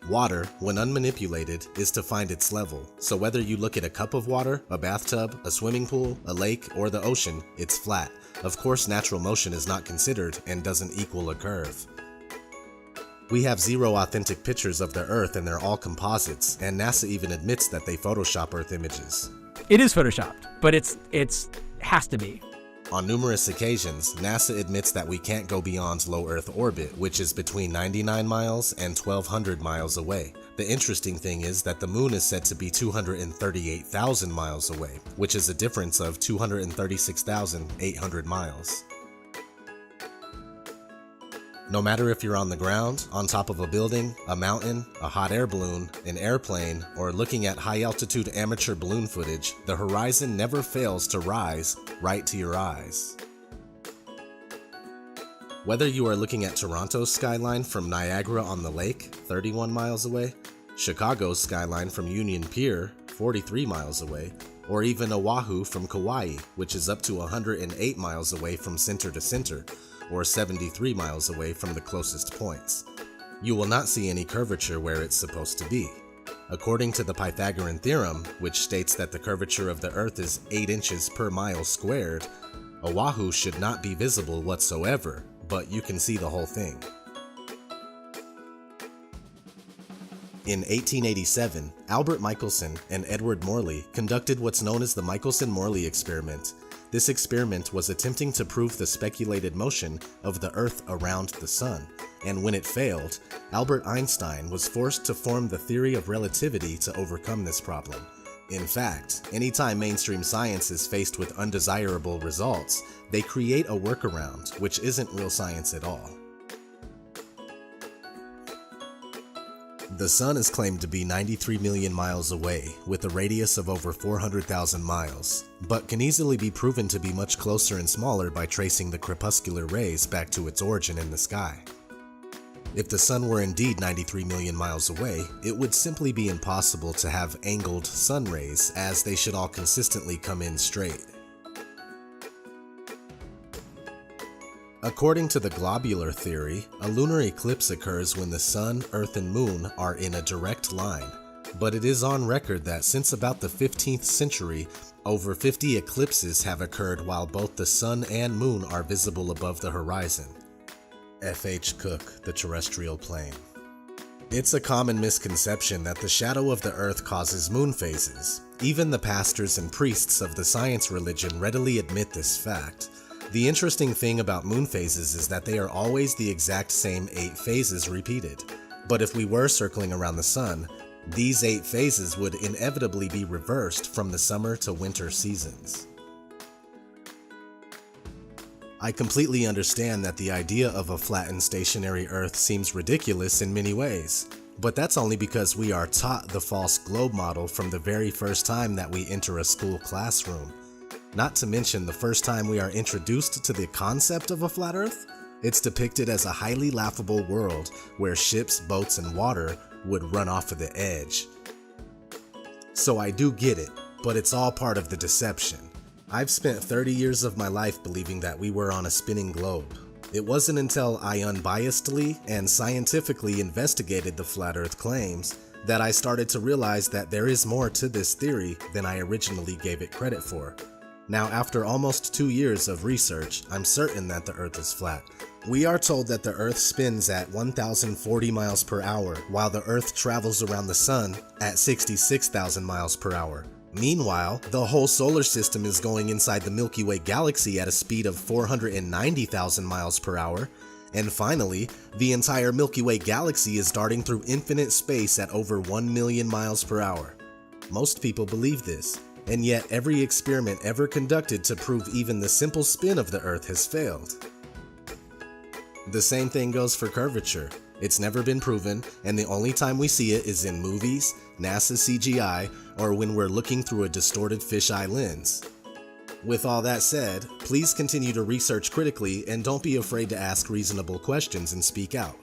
Water, when unmanipulated, is to find its level, so whether you look at a cup of water, a bathtub, a swimming pool, a lake, or the ocean, it's flat. Of course, natural motion is not considered and doesn't equal a curve. We have 0 authentic pictures of the Earth and they're all composites, and NASA even admits that they Photoshop Earth images. It is Photoshopped, but it's has to be. On numerous occasions, NASA admits that we can't go beyond low Earth orbit, which is between 99 miles and 1,200 miles away. The interesting thing is that the moon is said to be 238,000 miles away, which is a difference of 236,800 miles. No matter if you're on the ground, on top of a building, a mountain, a hot air balloon, an airplane, or looking at high-altitude amateur balloon footage, the horizon never fails to rise right to your eyes. Whether you are looking at Toronto's skyline from Niagara-on-the-Lake, 31 miles away, Chicago's skyline from Union Pier, 43 miles away, or even Oahu from Kauai, which is up to 108 miles away from center to center, or 73 miles away from the closest points. You will not see any curvature where it's supposed to be. According to the Pythagorean theorem, which states that the curvature of the Earth is 8 inches per mile squared, Oahu should not be visible whatsoever, but you can see the whole thing. In 1887, Albert Michelson and Edward Morley conducted what's known as the Michelson-Morley experiment. This experiment was attempting to prove the speculated motion of the Earth around the Sun, and when it failed, Albert Einstein was forced to form the theory of relativity to overcome this problem. In fact, anytime mainstream science is faced with undesirable results, they create a workaround, which isn't real science at all. The Sun is claimed to be 93 million miles away, with a radius of over 400,000 miles, but can easily be proven to be much closer and smaller by tracing the crepuscular rays back to its origin in the sky. If the Sun were indeed 93 million miles away, it would simply be impossible to have angled sun rays, as they should all consistently come in straight. According to the globular theory, a lunar eclipse occurs when the Sun, Earth, and Moon are in a direct line, but it is on record that since about the 15th century, over 50 eclipses have occurred while both the Sun and Moon are visible above the horizon. F. H. Cook, The Terrestrial Plane. It's a common misconception that the shadow of the Earth causes moon phases. Even the pastors and priests of the science religion readily admit this fact. The interesting thing about moon phases is that they are always the exact same 8 phases repeated. But if we were circling around the Sun, these 8 phases would inevitably be reversed from the summer to winter seasons. I completely understand that the idea of a flattened stationary Earth seems ridiculous in many ways, but that's only because we are taught the false globe model from the very first time that we enter a school classroom. Not to mention the first time we are introduced to the concept of a flat Earth, it's depicted as a highly laughable world where ships, boats, and water would run off of the edge. So I do get it, but it's all part of the deception. I've spent 30 years of my life believing that we were on a spinning globe. It wasn't until I unbiasedly and scientifically investigated the flat Earth claims that I started to realize that there is more to this theory than I originally gave it credit for. Now, after almost 2 years of research, I'm certain that the Earth is flat. We are told that the Earth spins at 1,040 miles per hour, while the Earth travels around the Sun at 66,000 miles per hour. Meanwhile, the whole solar system is going inside the Milky Way galaxy at a speed of 490,000 miles per hour. And finally, the entire Milky Way galaxy is darting through infinite space at over 1 million miles per hour. Most people believe this. And yet every experiment ever conducted to prove even the simple spin of the Earth has failed. The same thing goes for curvature. It's never been proven, and the only time we see it is in movies, NASA CGI, or when we're looking through a distorted fisheye lens. With all that said, please continue to research critically and don't be afraid to ask reasonable questions and speak out.